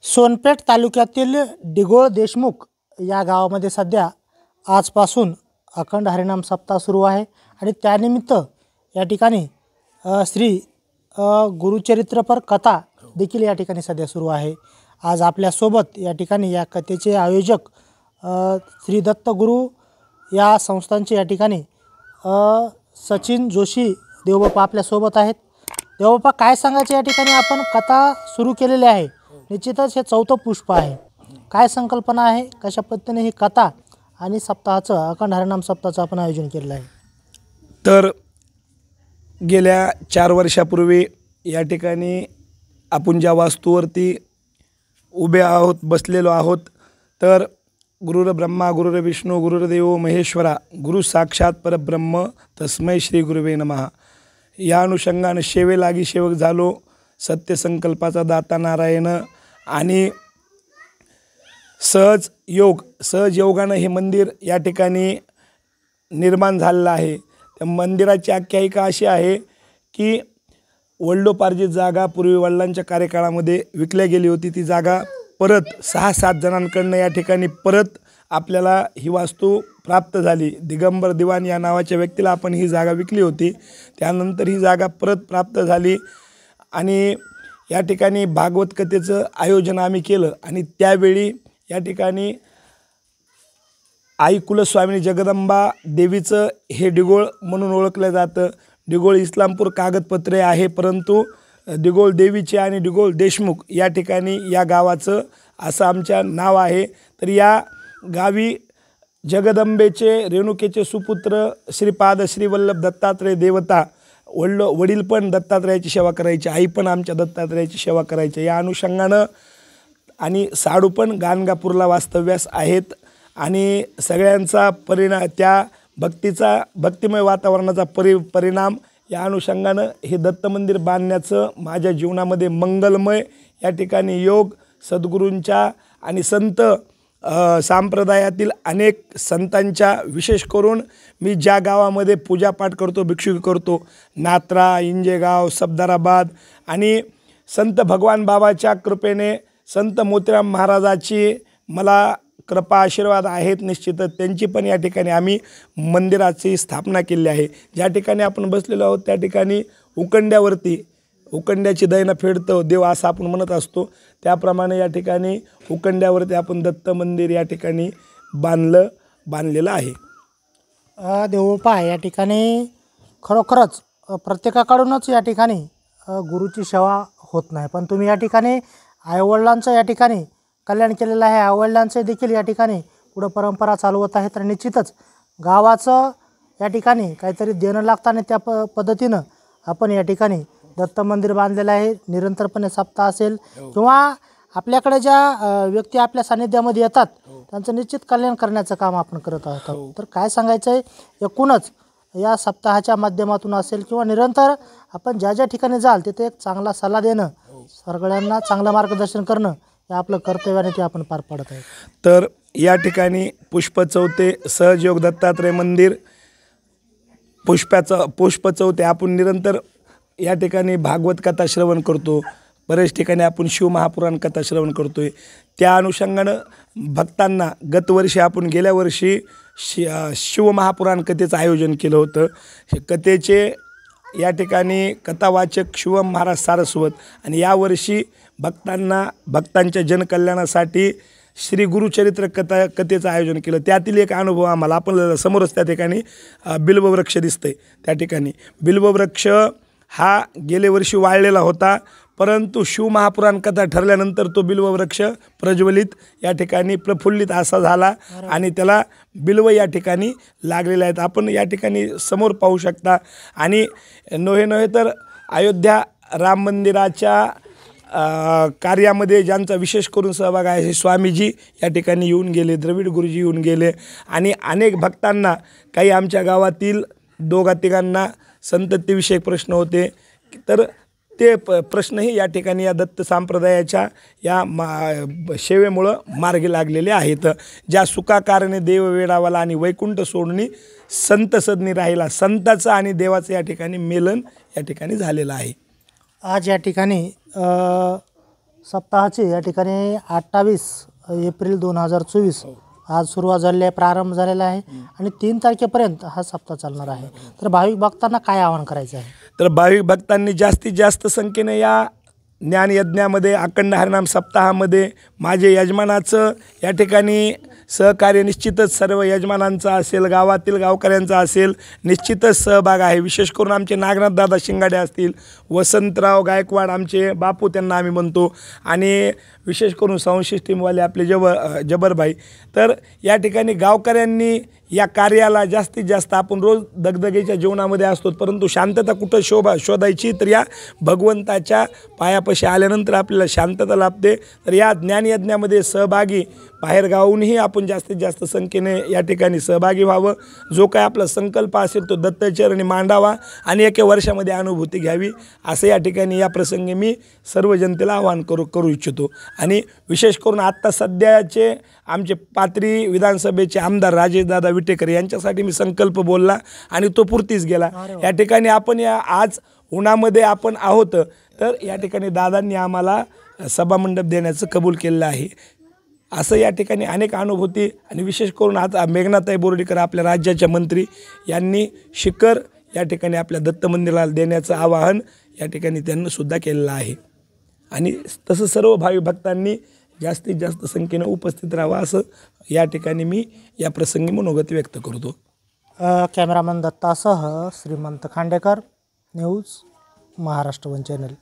सोनपेठ तालुक्यातील डिगोळ देशमुख या गावामध्ये सध्या आजपासून अखंड हरिनाम सप्ताह सुरू आहे आणि त्यानिमित्त या ठिकाणी श्री गुरुचरित्रपर कथा देखील या ठिकाणी सध्या सुरू आहे। आज आपल्यासोबत या ठिकाणी या कथेचे आयोजक श्री दत्तगुरू या संस्थांचे या ठिकाणी सचिन जोशी देवबापा आपल्यासोबत आहेत। देवबापा, काय सांगायचे या ठिकाणी आपण कथा सुरू केलेली आहे, निश्चितच हे चौथं पुष्प आहे, काय संकल्पना आहे, कशा पद्धतीने ही कथा आणि सप्ताहाचं अखंड हरिनाम सप्ताहाचं आपण आयोजन केलेलं आहे? तर गेल्या 4 वर्षापूर्वी या ठिकाणी आपण ज्या वास्तूवरती उभे आहोत, बसलेलो आहोत, तर गुरुर ब्रह्मा गुरुर विष्णू गुरुर्देव महेश्वरा गुरु साक्षात परब्रह्म तस्मै श्री गुरुवे नमः या अनुषंगाने सेवेलागी सेवक झालो। सत्यसंकल्पाचा दाता नारायण आणि सहज योगानं हे मंदिर या ठिकाणी निर्माण झालेलं आहे। त्या मंदिराची आख्यायिका अशी आहे की वडिलोपार्जित जागा पूर्वी वडिलांच्या कार्यकाळामध्ये विकल्या गेली होती। ती जागा परत 6-7 जणांकडनं या ठिकाणी परत आपल्याला ही वास्तू प्राप्त झाली। दिगंबर दिवान या नावाच्या व्यक्तीला आपण ही जागा विकली होती, त्यानंतर ही जागा परत प्राप्त झाली आणि या ठिकाणी भागवत कथेचं आयोजन आम्ही केलं आणि त्यावेळी या ठिकाणी आई कुलस्वामिनी जगदंबा देवीचं हे डिगोळ म्हणून ओळखलं जातं। डिगोळ इस्लामपूर कागदपत्रे आहे, परंतु डिगोळ देवीचे आणि डिगोळ देशमुख या ठिकाणी या गावाचं असं आमच्या नाव आहे। तर या गावी जगदंबेचे रेणुकेचे सुपुत्र श्रीपाद श्रीवल्लभ दत्तात्रय देवता वडील पण दत्तात्रयाची सेवा करायची, आई पण आमच्या दत्तात्रयाची सेवा करायची। या अनुषंगानं आणि साडू पण गाणगापूरला वास्तव्यास आहेत आणि सगळ्यांचा परिणाम त्या भक्तिमय वातावरणाचा परिणाम या अनुषंगानं हे दत्त मंदिर बांधण्याचं माझ्या जीवनामध्ये मंगलमय या ठिकाणी योग सद्गुरूंच्या आणि संत संप्रदायातील अनेक संतांच्या, विशेष करून मी ज्या गावामध्ये पूजापाठ करतो, भिक्षुकी करतो, नात्रा, इंजेगाव, सफदराबाद आणि संत भगवान बाबाच्या कृपेने संत मोतीराम महाराजाची मला कृपा आशीर्वाद आहेत, निश्चितच त्यांची पण या ठिकाणी आम्ही मंदिराची स्थापना केली आहे। ज्या ठिकाणी आपण बसलेलो आहोत त्या ठिकाणी उकंड्याची दैना फेडतो देव असं आपण म्हणत असतो, त्याप्रमाणे या ठिकाणी उकंड्यावरती आपण दत्त मंदिर या ठिकाणी बांधलेलं आहे। देवबापा, या ठिकाणी खरोखरच प्रत्येकाकडूनच या ठिकाणी गुरुची सेवा होत नाही, पण तुम्ही या ठिकाणी आईवडिलांचं या ठिकाणी कल्याण केलेलं आहे, आईवडिलांचे देखील या ठिकाणी पुढं परंपरा चालवत आहे। तर निश्चितच गावाचं या ठिकाणी काहीतरी देणं लागतं आणि त्या पद्धतीनं आपण या ठिकाणी दत्त मंदिर बांधलेलं आहे। निरंतरपणे सप्ताह असेल किंवा आपल्याकडे ज्या व्यक्ती आपल्या सानिध्यामध्ये येतात त्यांचं निश्चित कल्याण करण्याचं काम आपण करत आहोत। तर काय सांगायचं आहे, एकूणच या सप्ताहाच्या माध्यमातून असेल किंवा निरंतर आपण ज्या ठिकाणी जाल तिथे एक चांगला सल्ला देणं, सगळ्यांना चांगलं मार्गदर्शन करणं हे आपलं कर्तव्याने ते आपण पार पाडत आहे। तर या ठिकाणी पुष्प चौथे सहजयोग दत्तात्रय मंदिर पुष्प चौथे आपण निरंतर या ठिकाणी भागवत कथा श्रवण करतो, बरेच ठिकाणी आपण शिवमहापुराण कथा श्रवण करतोय। त्या अनुषंगानं भक्तांना गतवर्षी आपण गेल्या वर्षी शिवमहापुराण कथेचं आयोजन केलं होतं। हे कथेचे या ठिकाणी कथावाचक शिवम महाराज सारस्वत आणि यावर्षी भक्तांच्या जनकल्याणासाठी श्री गुरुचरित्र कथेचं आयोजन केलं। त्यातील एक अनुभव आम्हाला, आपण समोरच त्या ठिकाणी बिल्ववृक्ष दिसतंय, त्या ठिकाणी बिल्ववृक्ष हा गेल्या वर्षी वाळलेला होता, परंतु शिवमहापुराण कथा ठरल्यानंतर तो बिल्ववृक्ष प्रज्वलित या ठिकाणी प्रफुल्लित असा झाला आणि त्याला बिल्व या ठिकाणी लागलेले आहेत, आपण या ठिकाणी समोर पाहू शकता। आणि नव्हे तर अयोध्या राम मंदिराच्या कार्यामध्ये ज्यांचा विशेष करून सहभाग आहे हे स्वामीजी या ठिकाणी येऊन गेले, द्रविड गुरुजी येऊन गेले आणि अनेक भक्तांना, काही आमच्या गावातील 2-3 संततीविषयक प्रश्न होते, तर ते प्रश्नही या ठिकाणी या दत्त संप्रदायाच्या या सेवेमुळं मार्गी लागलेले आहेत। ज्या सुखाकारणे देव वेडावाला आणि वैकुंठ सोडणी संत सदनी राहिला, संताचं आणि देवाचं या ठिकाणी मिलन या ठिकाणी झालेलं आहे। आज या ठिकाणी सप्ताहाची या ठिकाणी 28 एप्रिल 2024 आज सुरुवात झालेली आहे, प्रारंभ झालेला आहे आणि 3 तारखेपर्यंत हा सप्ताह चालणार आहे. तर भाविक भक्तांना काय आवाहन करायचं आहे? तर भाविक भक्तांनी जास्तीत जास्त संख्येने या ज्ञानयज्ञामध्ये, अखंड हरिनाम सप्ताहामध्ये माझे यजमानाचं या ठिकाणी सहकार्य निश्चितच सर्व यजमानांचा असेल, गावातील गावकऱ्यांचा असेल, निश्चितच सहभाग आहे. विशेष करून आमचे नागनाथ दादा शिंगाडे असतील, वसंतराव गायकवाड आमचे बापू त्यांना आम्ही म्हणतो, आणि विशेष करून साऊंड सिस्टीमवाले आपले जबरभाई. तर या ठिकाणी गावकऱ्यांनी या कार्याला जास्तीत जास्त, आपण रोज दगदगीच्या जीवनामध्ये असतो, परंतु शांतता कुठं शोधायची, तर या भगवंताच्या पायापाशी आल्यानंतर आपल्याला शांतता लाभते. तर या ज्ञानयज्ञामध्ये सहभागी बाहेरगावूनही आपण जास्तीत जास्त संख्येने या ठिकाणी सहभागी व्हावं. जो काय आपला संकल्प असेल तो दत्तचरणी मांडावा आणि एका वर्षामध्ये अनुभूती घ्यावी, असं या ठिकाणी या प्रसंगी मी सर्व जनतेला आवाहन करू इच्छितो. आणि विशेष करून आत्ता सध्याचे आमचे पाथरी विधानसभेचे आमदार राजेशदादा विटेकर यांच्यासाठी मी संकल्प बोलला आणि तो पूर्तीच गेला. या ठिकाणी आपण आज उन्हामध्ये आपण आहोत, तर या ठिकाणी दादांनी आम्हाला सभामंडप देण्याचं कबूल केलेलं आहे. असं या ठिकाणी अनेक अनुभूती, आणि विशेष करून आता मेघनाताई बोर्डीकर आपल्या राज्याच्या मंत्री यांनी शिखर या ठिकाणी आपल्या दत्त मंदिराला देण्याचं आवाहन या ठिकाणी त्यांनी सुद्धा केलेलं आहे. आणि तसं सर्व भाविक भक्तांनी जास्तीत जास्त संख्येने उपस्थित राहावं, असं या ठिकाणी मी या प्रसंगी मनोगत व्यक्त करतो. कॅमेरामन दत्तासह श्रीमंत Khandekar, news Maharashtra one channel.